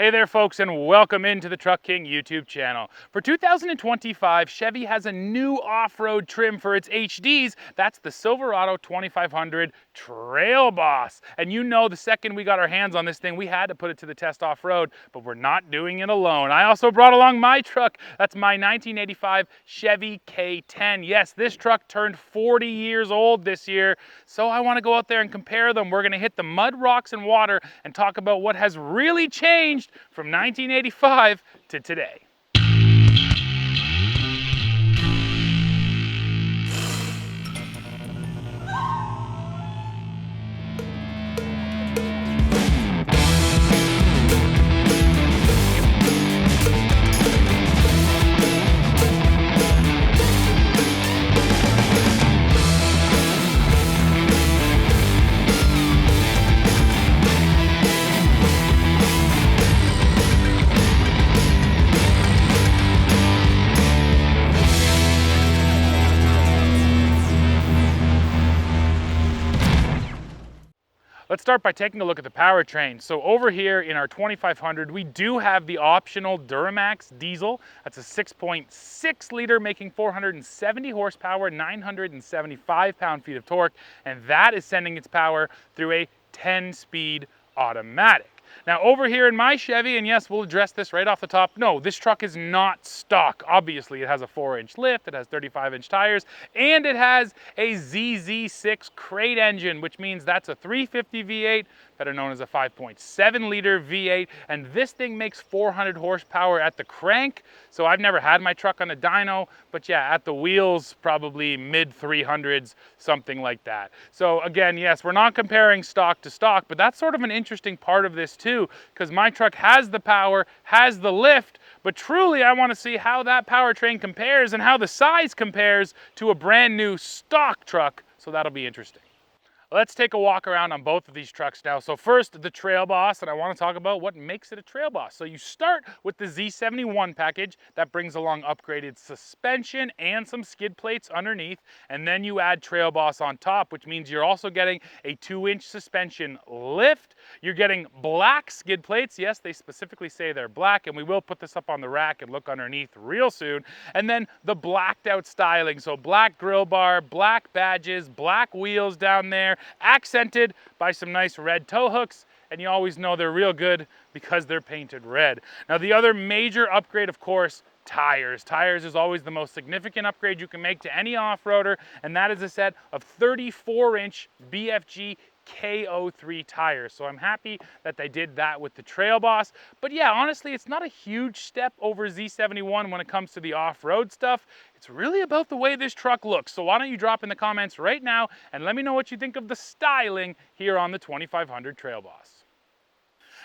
Hey there folks, and welcome into the Truck King YouTube channel. For 2025, Chevy has a new off-road trim for its HDs. That's the Silverado 2500 Trail Boss. And you know, the second we got our hands on this thing, we had to put it to the test off-road, but we're not doing it alone. I also brought along my truck. That's my 1985 Chevy K10. Yes, this truck turned 40 years old this year, so I want to go out there and compare them. We're going to hit the mud, rocks, and water and talk about what has really changed from 1985 to today. Let's start by taking a look at the powertrain. So over here in our 2500, we do have the optional Duramax diesel. That's a 6.6 liter making 470 horsepower, 975 pound-feet of torque, and that is sending its power through a 10-speed automatic. Now over here in my Chevy, and yes, we'll address this right off the top, no, this truck is not stock. Obviously, it has a 4-inch lift, it has 35-inch tires, and it has a ZZ6 crate engine, which means that's a 350 V8, better known as a 5.7 liter V8, and this thing makes 400 horsepower at the crank. So I've never had my truck on a dyno, but yeah, at the wheels, probably mid 300s, something like that. So again, yes, we're not comparing stock to stock, but that's sort of an interesting part of this too, because my truck has the power, has the lift, but truly I want to see how that powertrain compares and how the size compares to a brand new stock truck, so that'll be interesting. Let's take a walk around on both of these trucks now. So first, the Trail Boss, and I want to talk about what makes it a Trail Boss. So you start with the Z71 package that brings along upgraded suspension and some skid plates underneath, and then you add Trail Boss on top, which means you're also getting a 2-inch suspension lift. You're getting black skid plates. Yes, they specifically say they're black, and we will put this up on the rack and look underneath real soon. And then the blacked out styling, so black grill bar, black badges, black wheels down there, accented by some nice red tow hooks, and you always know they're real good because they're painted red. Now the other major upgrade, of course, tires. Tires is always the most significant upgrade you can make to any off-roader, and that is a set of 34-inch BFG K03 tires. So I'm happy that they did that with the Trail Boss. But yeah, honestly, it's not a huge step over Z71 when it comes to the off-road stuff. It's really about the way this truck looks. So why don't you drop in the comments right now and let me know what you think of the styling here on the 2500 Trail Boss.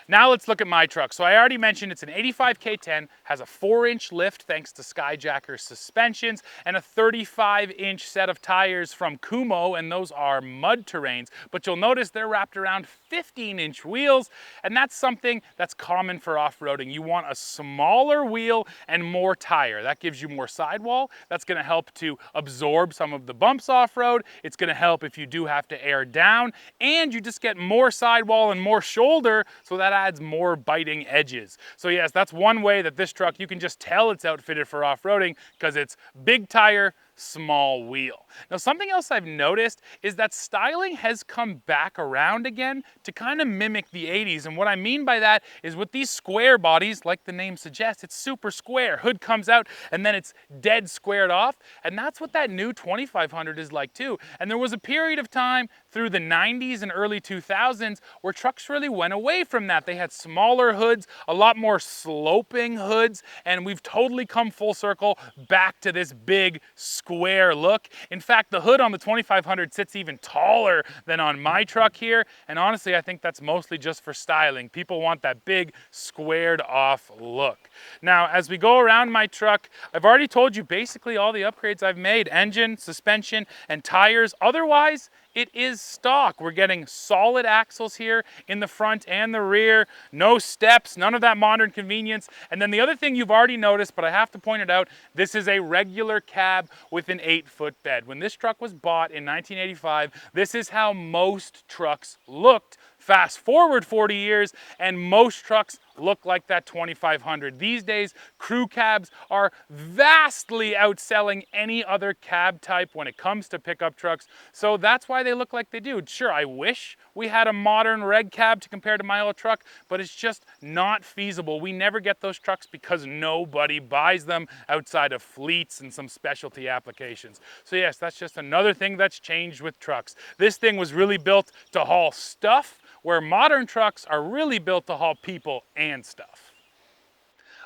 Now let's look at my truck. So I already mentioned it's an 85 K10, has a 4-inch lift thanks to Skyjacker suspensions, and a 35-inch set of tires from Kumho, and those are mud terrains. But you'll notice they're wrapped around 15-inch wheels, and that's something that's common for off-roading. You want a smaller wheel and more tire. That gives you more sidewall. That's gonna help to absorb some of the bumps off-road. It's gonna help if you do have to air down, and you just get more sidewall and more shoulder, so that adds more biting edges. So yes, that's one way that this truck, you can just tell it's outfitted for off-roading because it's big tire, small wheel. Now something else I've noticed is that styling has come back around again to kind of mimic the 80s, and what I mean by that is with these square bodies, like the name suggests, it's super square. Hood comes out and then it's dead squared off, and that's what that new 2500 is like too. And there was a period of time through the 90s and early 2000s where trucks really went away from that. They had smaller hoods, a lot more sloping hoods, and we've totally come full circle back to this big square look. In fact, the hood on the 2500 sits even taller than on my truck here, and honestly, I think that's mostly just for styling. People want that big squared off look. Now, as we go around my truck, I've already told you basically all the upgrades I've made: engine, suspension, and tires. Otherwise, it is stock. We're getting solid axles here in the front and the rear, no steps, none of that modern convenience. And then the other thing you've already noticed, but I have to point it out, this is a regular cab with an 8-foot bed. When this truck was bought in 1985, this is how most trucks looked. Fast forward 40 years, and most trucks look like that 2500. These days, crew cabs are vastly outselling any other cab type when it comes to pickup trucks, so that's why they look like they do. Sure, I wish we had a modern reg cab to compare to my old truck, but it's just not feasible. We never get those trucks because nobody buys them outside of fleets and some specialty applications. So yes, that's just another thing that's changed with trucks. This thing was really built to haul stuff, where modern trucks are really built to haul people and stuff.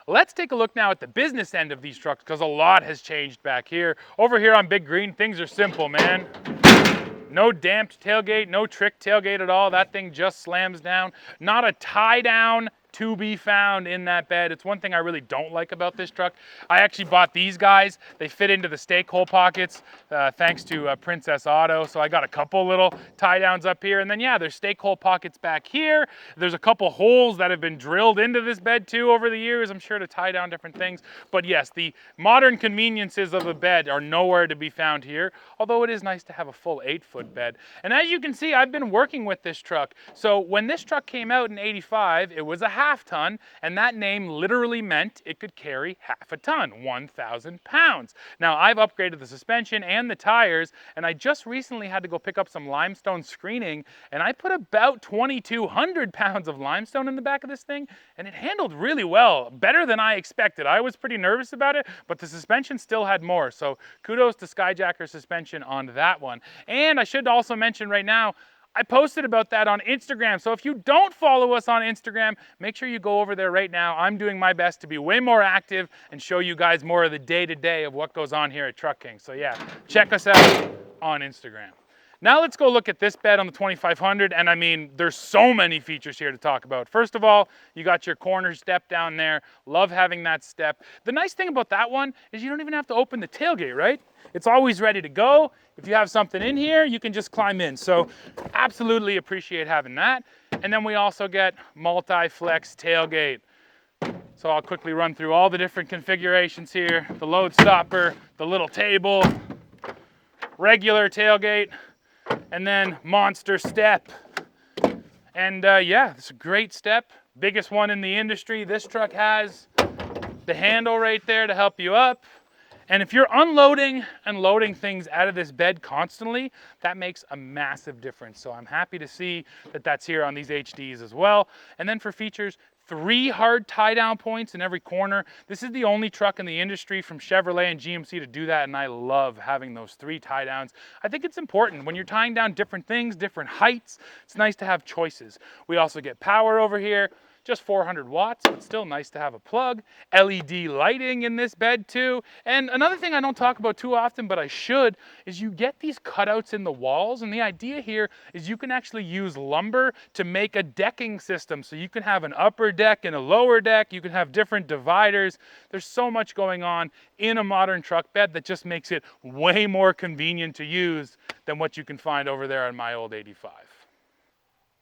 Let's take a look now at the business end of these trucks, because a lot has changed back here. Over here on Big Green, things are simple, man. No damped tailgate, no trick tailgate at all. That thing just slams down. Not a tie down to be found in that bed. It's one thing I really don't like about this truck. I actually bought these guys. They fit into the stake hole pockets thanks to Princess Auto. So I got a couple little tie downs up here. And then yeah, there's stake hole pockets back here. There's a couple holes that have been drilled into this bed too over the years, I'm sure, to tie down different things. But yes, the modern conveniences of a bed are nowhere to be found here, although it is nice to have a full 8-foot bed. And as you can see, I've been working with this truck. So when this truck came out in '85, it was a half ton, and that name literally meant it could carry half a ton, 1,000 pounds. Now I've upgraded the suspension and the tires, and I just recently had to go pick up some limestone screening, and I put about 2,200 pounds of limestone in the back of this thing, and it handled really well, better than I expected. I was pretty nervous about it, but the suspension still had more, so kudos to Skyjacker Suspension on that one. And I should also mention right now, I posted about that on Instagram, so if you don't follow us on Instagram, make sure you go over there right now. I'm doing my best to be way more active and show you guys more of the day-to-day of what goes on here at Truck King. So yeah, check us out on Instagram. Now let's go look at this bed on the 2500, and I mean, there's so many features here to talk about. First of all, you got your corner step down there. Love having that step. The nice thing about that one is you don't even have to open the tailgate, right? It's always ready to go. If you have something in here, you can just climb in. So absolutely appreciate having that. And then we also get multi-flex tailgate. So I'll quickly run through all the different configurations here. The load stopper, the little table, regular tailgate, and then monster step. And yeah, it's a great step. Biggest one in the industry. This truck has the handle right there to help you up. And if you're unloading and loading things out of this bed constantly, that makes a massive difference. So I'm happy to see that that's here on these HDs as well. And then for features, 3 hard tie down points in every corner. This is the only truck in the industry from Chevrolet and GMC to do that, and I love having those 3 tie downs. I think it's important when you're tying down different things, different heights. It's nice to have choices. We also get power over here. Just 400 watts, but still nice to have a plug. LED lighting in this bed too. And another thing I don't talk about too often, but I should, is you get these cutouts in the walls. And the idea here is you can actually use lumber to make a decking system. So you can have an upper deck and a lower deck. You can have different dividers. There's so much going on in a modern truck bed that just makes it way more convenient to use than what you can find over there on my old 85.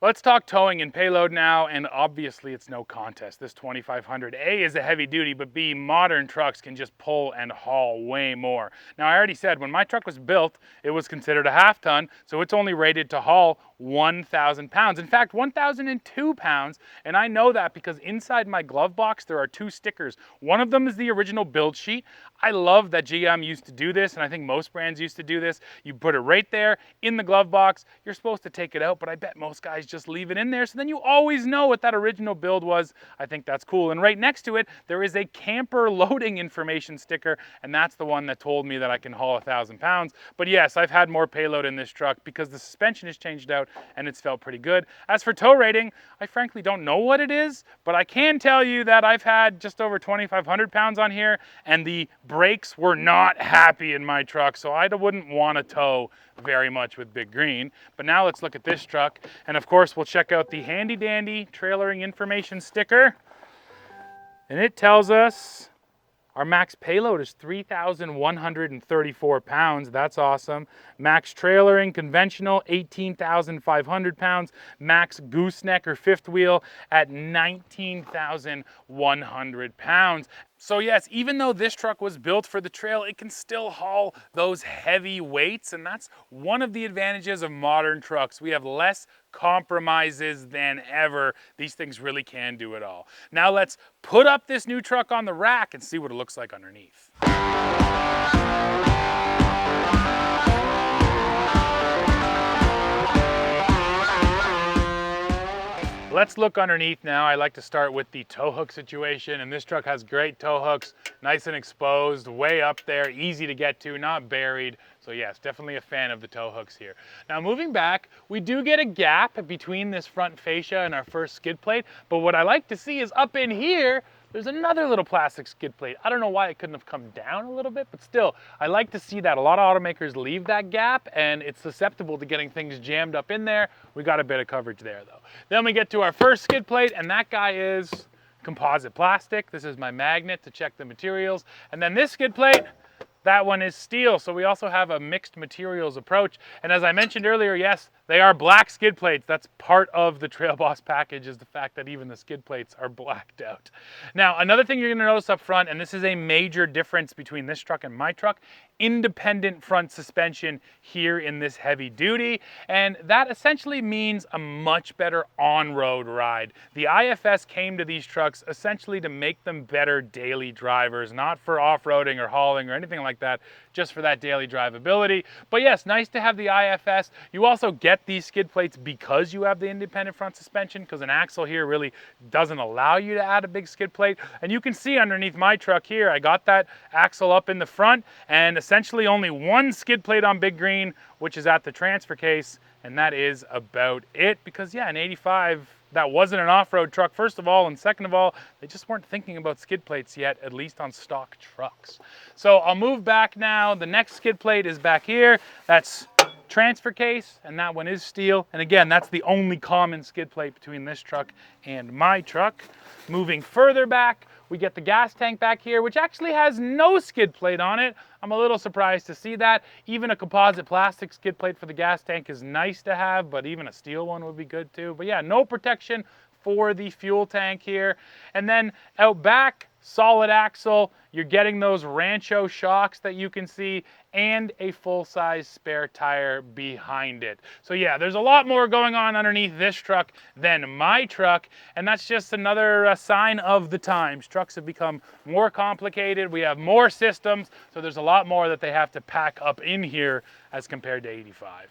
Let's talk towing and payload now, and obviously it's no contest. This 2500, A, is a heavy duty, but B, modern trucks can just pull and haul way more. Now I already said when my truck was built, it was considered a half ton, so it's only rated to haul 1,000 pounds. In fact, 1,002 pounds, and I know that because inside my glove box there are 2 stickers. One of them is the original build sheet. I love that GM used to do this, and I think most brands used to do this. You put it right there in the glove box. You're supposed to take it out, but I bet most guys just leave it in there, so then you always know what that original build was. I think that's cool. And right next to it, there is a camper loading information sticker, and that's the one that told me that I can haul 1,000 pounds. But yes, I've had more payload in this truck because the suspension has changed out, and it's felt pretty good. As for tow rating, I frankly don't know what it is, but I can tell you that I've had just over 2,500 pounds on here, and the brakes were not happy in my truck, so I wouldn't want to tow very much with Big Green. But now let's look at this truck, and of course we'll check out the handy dandy trailering information sticker, and it tells us our max payload is 3,134 pounds. That's awesome. Max trailering, conventional, 18,500 pounds. Max gooseneck or fifth wheel at 19,100 pounds. So yes, even though this truck was built for the trail, it can still haul those heavy weights, and that's one of the advantages of modern trucks. We have less compromises than ever. These things really can do it all. Now let's put up this new truck on the rack and see what it looks like underneath. Let's look underneath now. I like to start with the tow hook situation, and this truck has great tow hooks, nice and exposed, way up there, easy to get to, not buried. So yes, definitely a fan of the tow hooks here. Now moving back, we do get a gap between this front fascia and our first skid plate, but what I like to see is up in here, there's another little plastic skid plate. I don't know why it couldn't have come down a little bit, but still, I like to see that. A lot of automakers leave that gap, and it's susceptible to getting things jammed up in there. We got a bit of coverage there, though. Then we get to our first skid plate, and that guy is composite plastic. This is my magnet to check the materials. And then this skid plate, that one is steel, so we also have a mixed materials approach. And as I mentioned earlier, yes, they are black skid plates. That's part of the Trail Boss package, is the fact that even the skid plates are blacked out. Now, another thing you're gonna notice up front, and this is a major difference between this truck and my truck, independent front suspension here in this heavy duty. And that essentially means a much better on-road ride. The IFS came to these trucks essentially to make them better daily drivers, not for off-roading or hauling or anything like that, just for that daily drivability. But yes, nice to have the IFS. You also get these skid plates because you have the independent front suspension, because an axle here really doesn't allow you to add a big skid plate. And you can see underneath my truck here, I got that axle up in the front and essentially only one skid plate on Big Green, which is at the transfer case, and that is about it. Because yeah, an 85, that wasn't an off-road truck, first of all, and second of all, they just weren't thinking about skid plates yet, at least on stock trucks. So I'll move back now. The next skid plate is back here. That's transfer case, and that one is steel. And again, that's the only common skid plate between this truck and my truck. Moving further back, we get the gas tank back here, which actually has no skid plate on it. I'm a little surprised to see that. Even a composite plastic skid plate for the gas tank is nice to have, but even a steel one would be good too. But yeah, no protection for the fuel tank here. And then out back, solid axle, you're getting those Rancho shocks that you can see, and a full-size spare tire behind it. So yeah, there's a lot more going on underneath this truck than my truck, and that's just another sign of the times. Trucks have become more complicated, we have more systems, so there's a lot more that they have to pack up in here as compared to 85.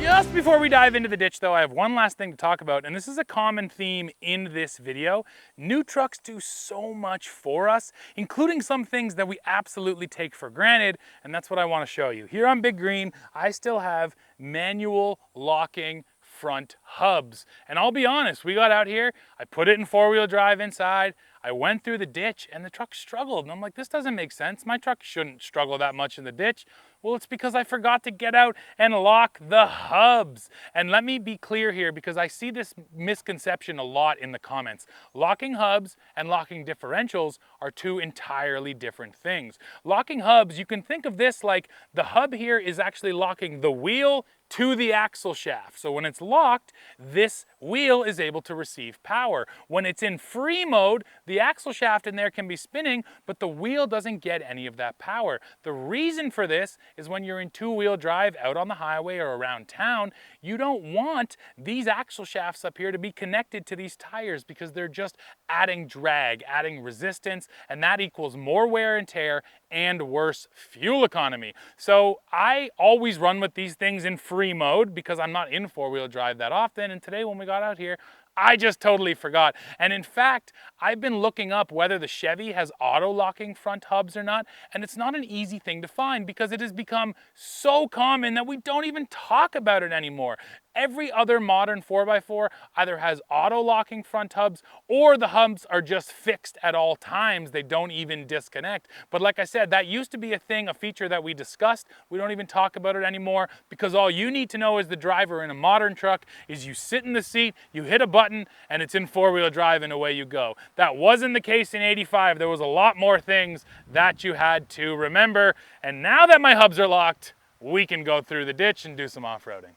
Just before we dive into the ditch though, I have one last thing to talk about, and this is a common theme in this video. New trucks do so much for us, including some things that we absolutely take for granted, and that's what I want to show you. Here on Big Green, I still have manual locking front hubs. And I'll be honest, we got out here, I put it in four-wheel drive inside, I went through the ditch, and the truck struggled. And I'm like, this doesn't make sense. My truck shouldn't struggle that much in the ditch. Well, it's because I forgot to get out and lock the hubs. And let me be clear here, because I see this misconception a lot in the comments. Locking hubs and locking differentials are two entirely different things. Locking hubs, you can think of this like the hub here is actually locking the wheel to the axle shaft. So when it's locked, this wheel is able to receive power. When it's in free mode, the axle shaft in there can be spinning, but the wheel doesn't get any of that power. The reason for this is when you're in two-wheel drive out on the highway or around town, you don't want these axle shafts up here to be connected to these tires, because they're just adding drag, adding resistance, and that equals more wear and tear and worse fuel economy. So I always run with these things in free mode because I'm not in four-wheel drive that often, and today when we got out here, I just totally forgot. And in fact, I've been looking up whether the Chevy has auto-locking front hubs or not, and it's not an easy thing to find because it has become so common that we don't even talk about it anymore. Every other modern 4x4 either has auto-locking front hubs or the hubs are just fixed at all times. They don't even disconnect. But like I said, that used to be a thing, a feature that we discussed. We don't even talk about it anymore because all you need to know as the driver in a modern truck is you sit in the seat, you hit a button, and it's in four-wheel drive and away you go. That wasn't the case in '85. There was a lot more things that you had to remember. And now that my hubs are locked, we can go through the ditch and do some off-roading.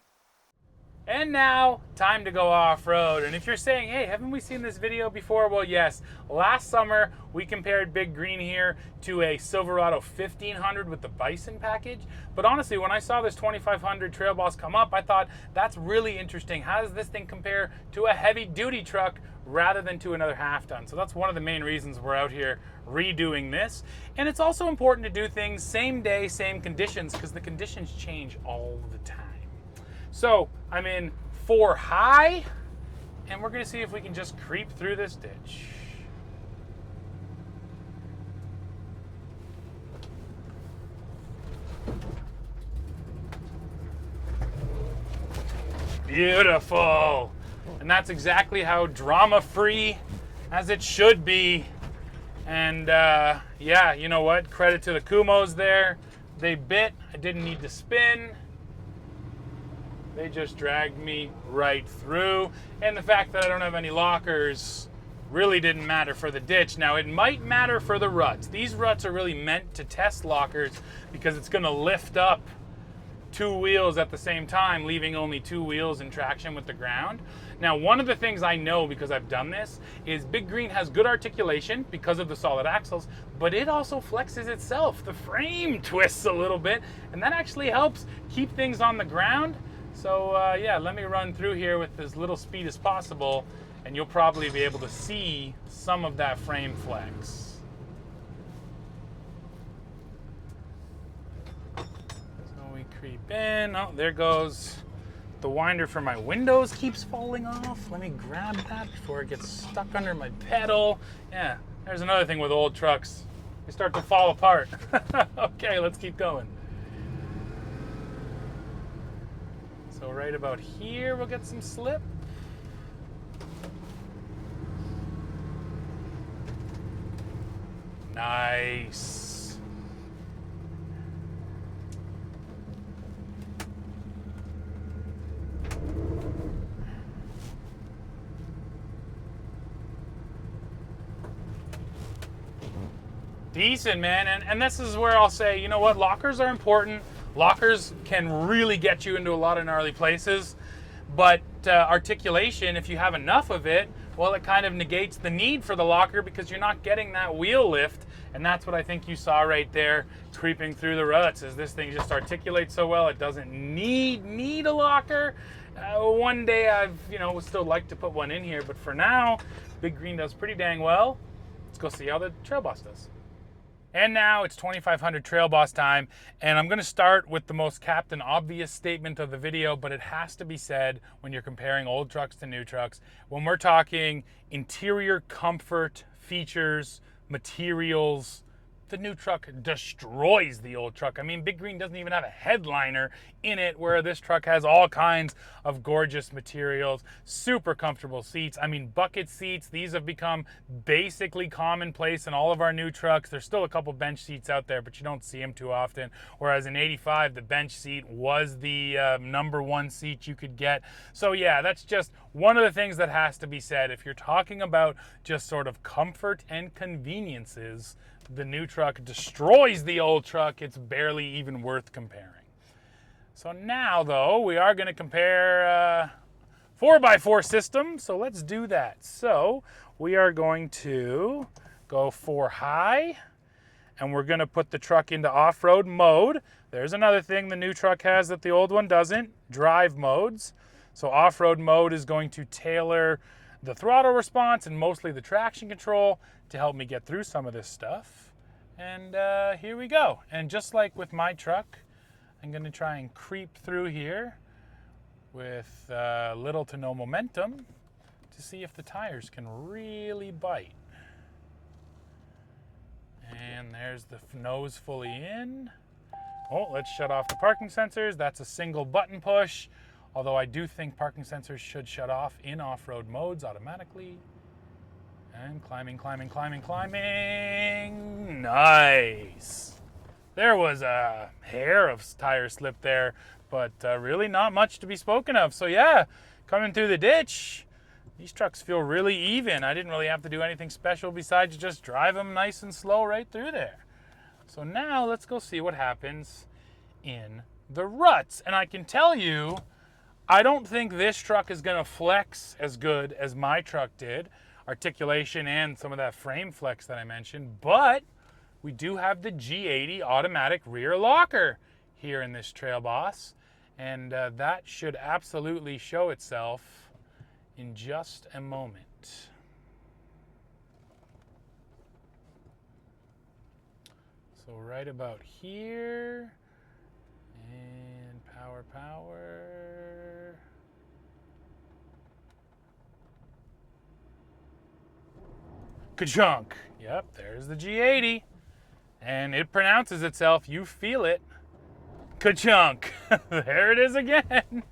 And now, time to go off-road. And if you're saying, hey, haven't we seen this video before? Well, yes. Last summer, we compared Big Green here to a Silverado 1500 with the Bison package. But honestly, when I saw this 2500 Trail Boss come up, I thought, that's really interesting. How does this thing compare to a heavy-duty truck rather than to another half-ton? So that's one of the main reasons we're out here redoing this. And it's also important to do things same day, same conditions, because the conditions change all the time. So I'm in 4 high, and we're gonna see if we can just creep through this ditch. Beautiful. And that's exactly how drama-free as it should be. And yeah, you know what? Credit to the Kumos there. They bit, I didn't need to spin. They just dragged me right through. And the fact that I don't have any lockers really didn't matter for the ditch. Now, it might matter for the ruts. These ruts are really meant to test lockers because it's gonna lift up 2 wheels at the same time, leaving only 2 wheels in traction with the ground. Now, one of the things I know because I've done this is Big Green has good articulation because of the solid axles, but it also flexes itself. The frame twists a little bit, and that actually helps keep things on the ground. So yeah, let me run through here with as little speed as possible, and you'll probably be able to see some of that frame flex. So we creep in. Oh, there goes the winder for my windows keeps falling off. Let me grab that before it gets stuck under my pedal. Yeah, there's another thing with old trucks. They start to fall apart. Okay, let's keep going. So right about here, we'll get some slip. Nice. Decent, man. And this is where I'll say, you know what, lockers are important. Lockers can really get you into a lot of gnarly places, but articulation, if you have enough of it, well, it kind of negates the need for the locker because you're not getting that wheel lift, and that's what I think you saw right there creeping through the ruts, is this thing just articulates so well, it doesn't need a locker. One day I've, would still like to put one in here, but for now, Big Green does pretty dang well. Let's go see how the Trail Boss does. And now it's 2500 Trail Boss time, and I'm gonna start with the most Captain Obvious statement of the video, but it has to be said when you're comparing old trucks to new trucks. When we're talking interior comfort, features, materials, the new truck destroys the old truck. I mean, Big Green doesn't even have a headliner in it, where this truck has all kinds of gorgeous materials, super comfortable seats. I mean, bucket seats, these have become basically commonplace in all of our new trucks. There's still a couple bench seats out there, but you don't see them too often. Whereas in '85, the bench seat was the #1 seat you could get. So yeah, that's just one of the things that has to be said. If you're talking about just sort of comfort and conveniences, the new truck destroys the old truck. It's barely even worth comparing. So now, though, we are going to compare 4x4 system. So let's do that. So we are going to go 4 high, and we're going to put the truck into off-road mode. There's another thing the new truck has that the old one doesn't, drive modes. So off-road mode is going to tailor the throttle response and mostly the traction control to help me get through some of this stuff. And here we go. And just like with my truck, I'm going to try and creep through here with little to no momentum to see if the tires can really bite. And there's the nose fully in. Oh, let's shut off the parking sensors. That's a single button push, although I do think parking sensors should shut off in off-road modes automatically. And climbing, climbing, climbing, climbing. Nice. There was a hair of tire slip there, but really not much to be spoken of. So yeah, coming through the ditch, these trucks feel really even. I didn't really have to do anything special besides just drive them nice and slow right through there. So now let's go see what happens in the ruts. And I can tell you, I don't think this truck is gonna flex as good as my truck did. Articulation and some of that frame flex that I mentioned, but we do have the G80 automatic rear locker here in this Trail Boss, and that should absolutely show itself in just a moment. So right about here, and power. Ka-chunk. Yep, there's the G80. And it pronounces itself, you feel it. Ka-chunk. There it is again.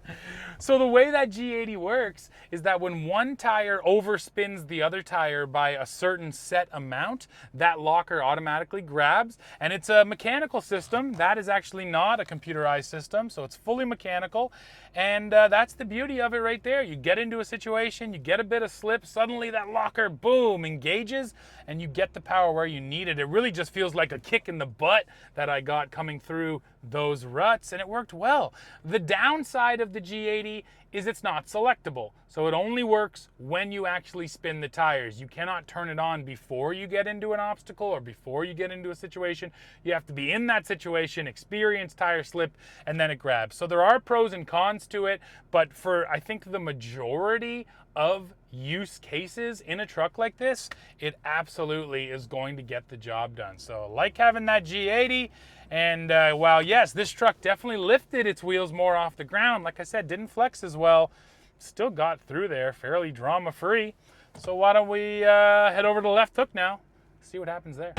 So the way that G80 works is that when one tire overspins the other tire by a certain set amount, that locker automatically grabs, and it's a mechanical system. That is actually not a computerized system, so it's fully mechanical, and that's the beauty of it right there. You get into a situation, you get a bit of slip, suddenly that locker, boom, engages, and you get the power where you need it. It really just feels like a kick in the butt that I got coming through those ruts, and it worked well. The downside of the G80 is it's not selectable. So it only works when you actually spin the tires. You cannot turn it on before you get into an obstacle or before you get into a situation. You have to be in that situation, experience tire slip, and then it grabs. So there are pros and cons to it, but for I think the majority of use cases in a truck like this, it absolutely is going to get the job done. So I like having that G80. And while yes, this truck definitely lifted its wheels more off the ground, like I said, didn't flex as well, still got through there fairly drama-free. So why don't we head over to the left hook now, see what happens there.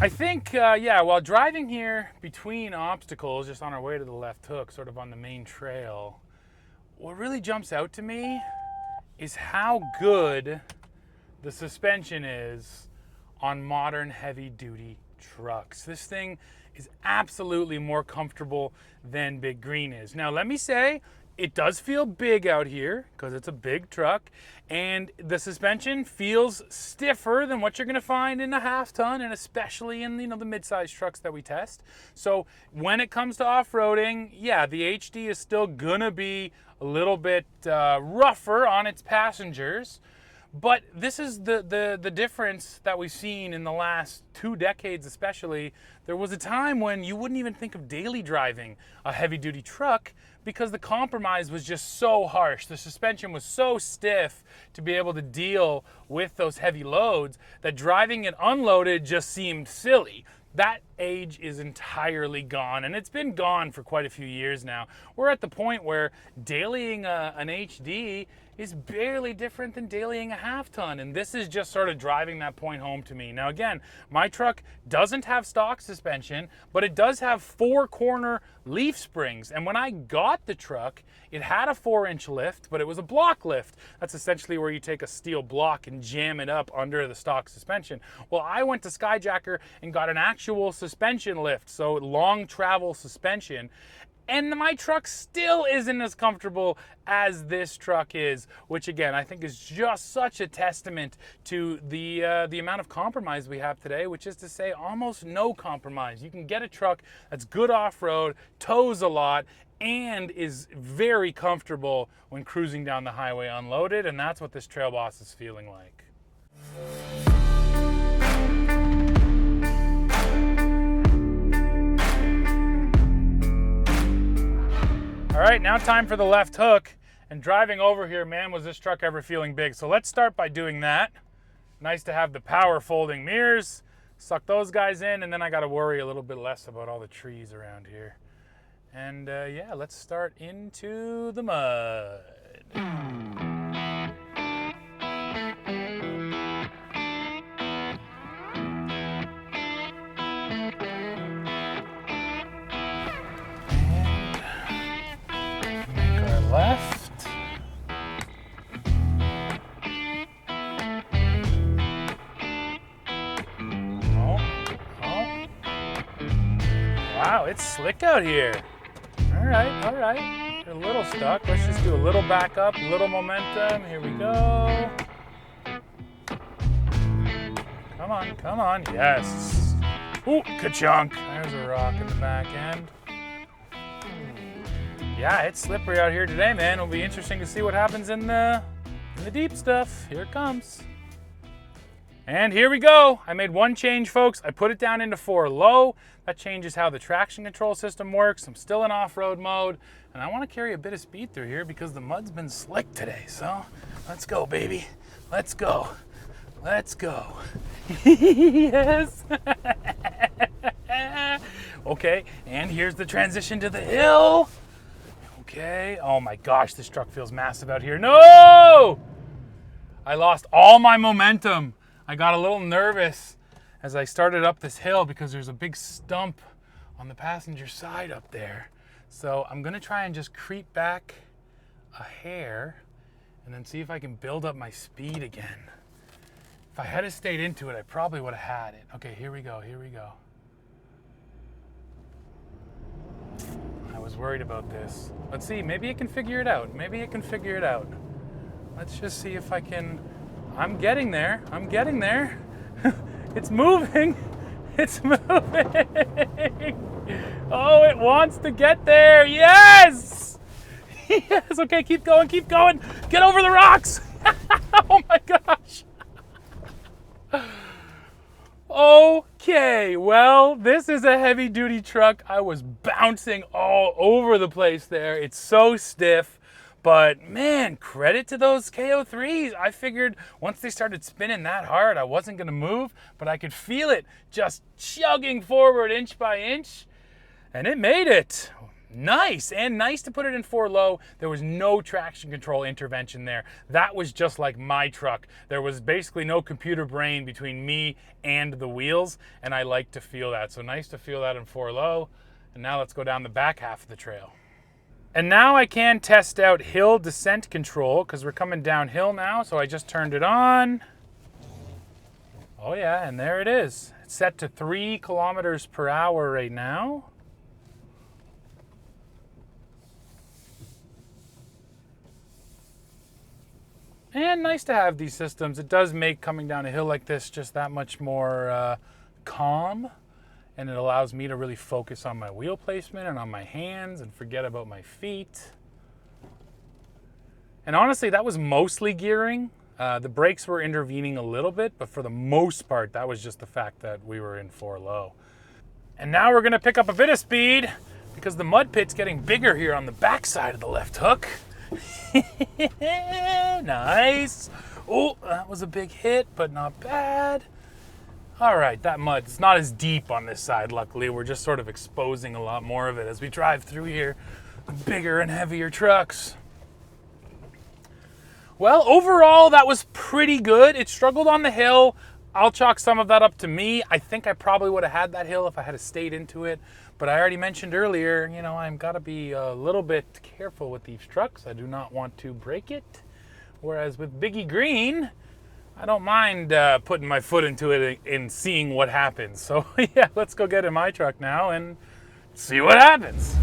I think, yeah, while driving here between obstacles, just on our way to the left hook, sort of on the main trail, what really jumps out to me is how good the suspension is on modern heavy-duty trucks. This thing is absolutely more comfortable than Big Green is. Now, let me say, it does feel big out here because it's a big truck, and the suspension feels stiffer than what you're going to find in a half-ton, and especially in the mid-sized trucks that we test. So when it comes to off-roading, yeah, the HD is still gonna be a little bit rougher on its passengers. But this is the difference that we've seen in the last 2 decades especially. There was a time when you wouldn't even think of daily driving a heavy-duty truck because the compromise was just so harsh. The suspension was so stiff to be able to deal with those heavy loads that driving it unloaded just seemed silly. That age is entirely gone, and it's been gone for quite a few years now. We're at the point where dailying an HD is barely different than dailying a half-ton, and this is just sort of driving that point home to me. Now again, my truck doesn't have stock suspension, but it does have 4-corner leaf springs, and when I got the truck, it had a 4-inch lift, but it was a block lift. That's essentially where you take a steel block and jam it up under the stock suspension. Well, I went to Skyjacker and got an actual suspension lift, so long travel suspension, and my truck still isn't as comfortable as this truck is, which again, I think is just such a testament to the amount of compromise we have today, which is to say almost no compromise. You can get a truck that's good off-road, tows a lot, and is very comfortable when cruising down the highway unloaded, and that's what this Trail Boss is feeling like. All right, now time for the left hook. And driving over here, man, was this truck ever feeling big. So let's start by doing that. Nice to have the power folding mirrors. Suck those guys in, and then I gotta worry a little bit less about all the trees around here. And yeah, let's start into the mud. Wow, it's slick out here. All right, all right. You're a little stuck. Let's just do a little back up, a little momentum. Here we go. Come on, come on. Yes. Ooh, ka-chunk. There's a rock in the back end. Yeah, it's slippery out here today, man. It'll be interesting to see what happens in the deep stuff. Here it comes. And here we go. I made one change, folks. I put it down into 4 low. That changes how the traction control system works. I'm still in off-road mode, and I want to carry a bit of speed through here because the mud's been slick today. So let's go, baby. Let's go. Let's go. Yes. Okay, and here's the transition to the hill. Okay. Oh my gosh, this truck feels massive out here. No! I lost all my momentum. I got a little nervous as I started up this hill because there's a big stump on the passenger side up there. So I'm gonna try and just creep back a hair and then see if I can build up my speed again. If I had stayed into it, I probably would have had it. Okay, here we go, here we go. I was worried about this. Let's see, maybe it can figure it out. Maybe it can figure it out. Let's just see if I can. I'm getting there, I'm getting there. It's moving, it's moving. Oh, it wants to get there, yes! Yes, okay, keep going, get over the rocks. Oh my gosh. Okay, well, this is a heavy duty truck. I was bouncing all over the place there. It's so stiff, but man, credit to those K03s. I figured once they started spinning that hard, I wasn't gonna move, but I could feel it just chugging forward inch by inch, and it made it. Nice, and nice to put it in 4 low. There was no traction control intervention there. That was just like my truck. There was basically no computer brain between me and the wheels, and I like to feel that. So nice to feel that in 4 low. And now let's go down the back half of the trail. And now I can test out hill descent control because we're coming downhill now, so I just turned it on. Oh yeah, and there it is. It's set to 3 kilometers per hour right now. And nice to have these systems. It does make coming down a hill like this just that much more calm, and it allows me to really focus on my wheel placement and on my hands and forget about my feet. And honestly, that was mostly gearing. The brakes were intervening a little bit, but for the most part, that was just the fact that we were in 4 low. And now we're gonna pick up a bit of speed because the mud pit's getting bigger here on the backside of the left hook. Nice. Oh, that was a big hit, but not bad. All right, that mud, it's not as deep on this side, luckily. We're just sort of exposing a lot more of it as we drive through here. Bigger and heavier trucks. Well, overall, that was pretty good. It struggled on the hill. I'll chalk some of that up to me. I think I probably would have had that hill if I had stayed into it. But I already mentioned earlier, you know, I've got to be a little bit careful with these trucks. I do not want to break it. Whereas with Biggie Green, I don't mind putting my foot into it and seeing what happens. So yeah, let's go get in my truck now and see what happens.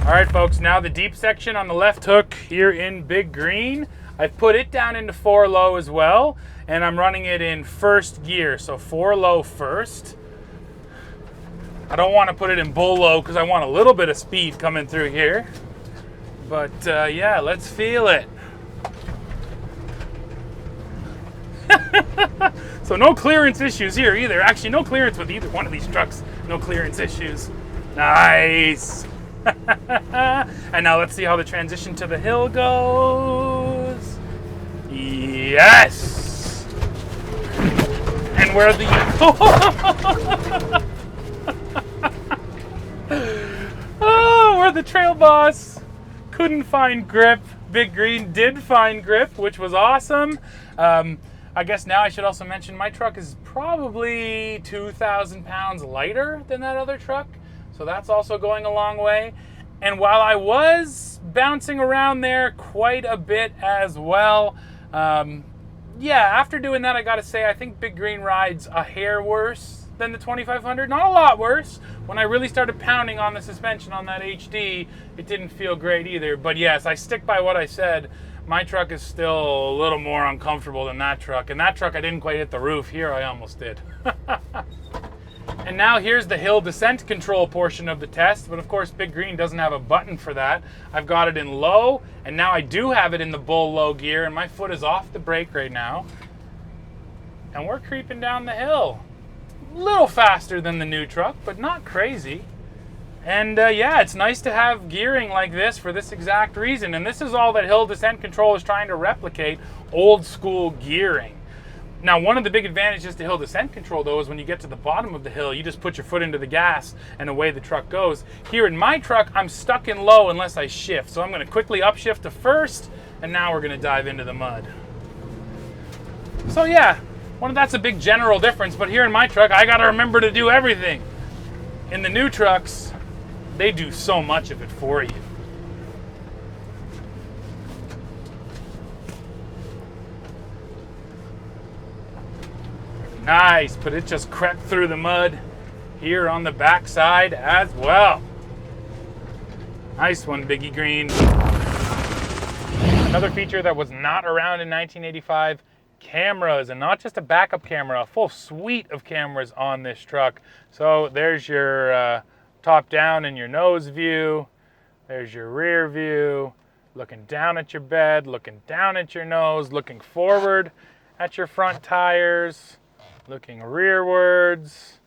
All right, folks, now the deep section on the left hook here in Big Green. I've put it down into 4 low as well, and I'm running it in first gear, so 4 low first. I don't want to put it in bull low because I want a little bit of speed coming through here. But yeah, let's feel it. So no clearance issues here either. Actually, no clearance with either one of these trucks. No clearance issues. Nice. And now let's see how the transition to the hill goes. Yes. And where the where the trail boss couldn't find grip, Big Green did find grip, which was awesome. I guess now I should also mention my truck is probably 2,000 pounds lighter than that other truck. So that's also going a long way. And while I was bouncing around there quite a bit as well, yeah, after doing that, I gotta say, I think Big Green rides a hair worse than the 2500, not a lot worse. When I really started pounding on the suspension on that HD, it didn't feel great either. But yes, I stick by what I said. My truck is still a little more uncomfortable than that truck. And that truck, I didn't quite hit the roof. Here, I almost did. And now here's the hill descent control portion of the test, but of course Big Green doesn't have a button for that. I've got it in low, and now I do have it in the bull low gear, and my foot is off the brake right now. And we're creeping down the hill. A little faster than the new truck, but not crazy. And yeah, it's nice to have gearing like this for this exact reason. And this is all that hill descent control is trying to replicate, old school gearing. Now, one of the big advantages to hill descent control, though, is when you get to the bottom of the hill, you just put your foot into the gas and away the truck goes. Here in my truck, I'm stuck in low unless I shift. So I'm going to quickly upshift to first, and now we're going to dive into the mud. So yeah, that's a big general difference, but here in my truck, I got to remember to do everything. In the new trucks, they do so much of it for you. Nice, but it just crept through the mud here on the backside as well. Nice one, Biggie Green. Another feature that was not around in 1985, cameras, and not just a backup camera, a full suite of cameras on this truck. So there's your top down and your nose view. There's your rear view, looking down at your bed, looking down at your nose, looking forward at your front tires, looking rearwards.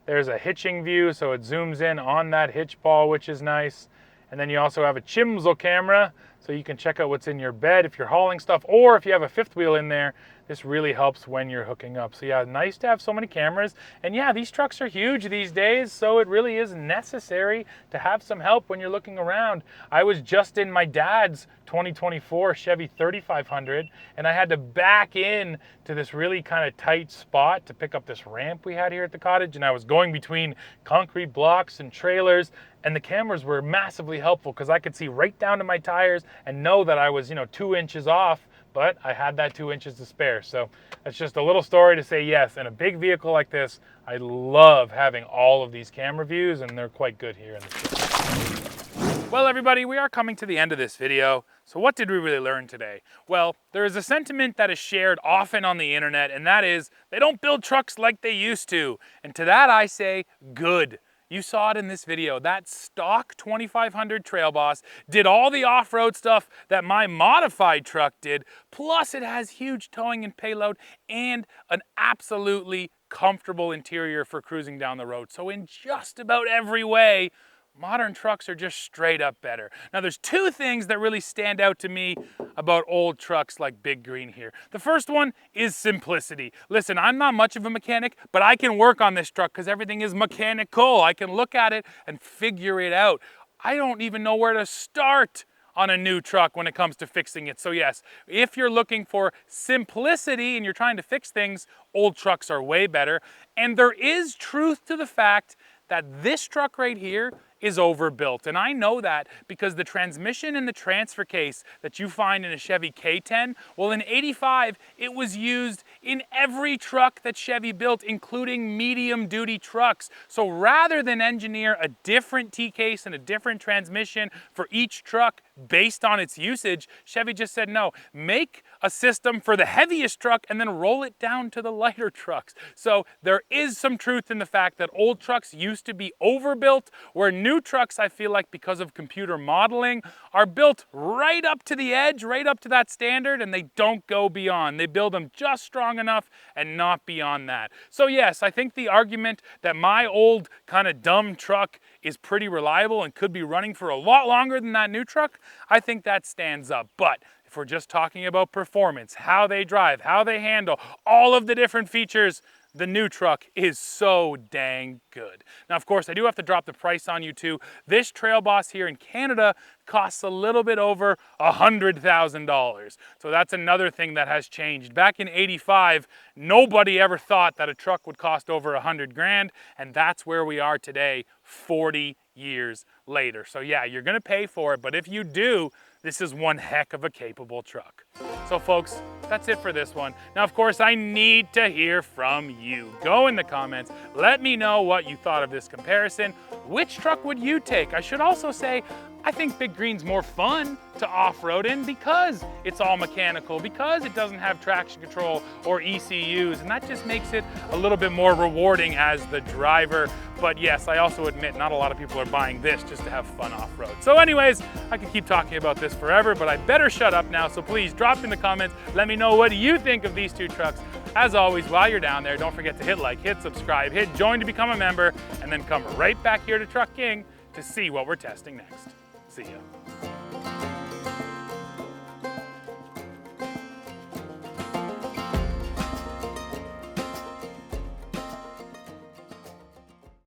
There's a hitching view, so it zooms in on that hitch ball, which is nice. And then you also have a chimsel camera, so you can check out what's in your bed if you're hauling stuff, or if you have a fifth wheel in there, this really helps when you're hooking up. So yeah, nice to have so many cameras. And yeah, these trucks are huge these days, so it really is necessary to have some help when you're looking around. I was just in my dad's 2024 Chevy 3500, and I had to back in to this really kind of tight spot to pick up this ramp we had here at the cottage, and I was going between concrete blocks and trailers, and the cameras were massively helpful because I could see right down to my tires and know that I was, 2 inches off, but I had that 2 inches to spare. So that's just a little story to say, yes, in a big vehicle like this, I love having all of these camera views, and they're quite good here in the truck. Well, everybody, we are coming to the end of this video. So what did we really learn today? Well, there is a sentiment that is shared often on the internet, and that is, they don't build trucks like they used to. And to that I say, good. You saw it in this video. That stock 2500 Trail Boss did all the off-road stuff that my modified truck did, plus it has huge towing and payload and an absolutely comfortable interior for cruising down the road. So in just about every way, modern trucks are just straight up better. Now there's two things that really stand out to me about old trucks like Big Green here. The first one is simplicity. Listen, I'm not much of a mechanic, but I can work on this truck because everything is mechanical. I can look at it and figure it out. I don't even know where to start on a new truck when it comes to fixing it. So yes, if you're looking for simplicity and you're trying to fix things, old trucks are way better. And there is truth to the fact that this truck right here is overbuilt. And I know that because the transmission and the transfer case that you find in a Chevy K10, well, in '85, it was used in every truck that Chevy built, including medium duty trucks. So rather than engineer a different T-case and a different transmission for each truck based on its usage, Chevy just said, no, make a system for the heaviest truck and then roll it down to the lighter trucks. So there is some truth in the fact that old trucks used to be overbuilt, where new trucks, I feel like because of computer modeling, are built right up to the edge, right up to that standard, and they don't go beyond. They build them just strong enough and not beyond that. So yes, I think the argument that my old kind of dumb truck is pretty reliable and could be running for a lot longer than that new truck, I think that stands up. But if we're just talking about performance, how they drive, how they handle, all of the different features, the new truck is so dang good. Now, of course, I do have to drop the price on you too. This Trail Boss here in Canada costs a little bit over $100,000. So that's another thing that has changed. Back in '85, nobody ever thought that a truck would cost over 100 grand, and that's where we are today, 40 years later. So yeah, you're gonna pay for it, but if you do, this is one heck of a capable truck. So folks, that's it for this one. Now, of course, I need to hear from you. Go in the comments, let me know what you thought of this comparison. Which truck would you take? I should also say, I think Big Green's more fun to off-road in because it's all mechanical, because it doesn't have traction control or ECUs, and that just makes it a little bit more rewarding as the driver. But yes, I also admit not a lot of people are buying this just to have fun off-road. So anyways, I could keep talking about this forever, but I better shut up now, so please drop in the comments, let me know what you think of these two trucks. As always, while you're down there, don't forget to hit like, hit subscribe, hit join to become a member, and then come right back here to Truck King to see what we're testing next. See ya.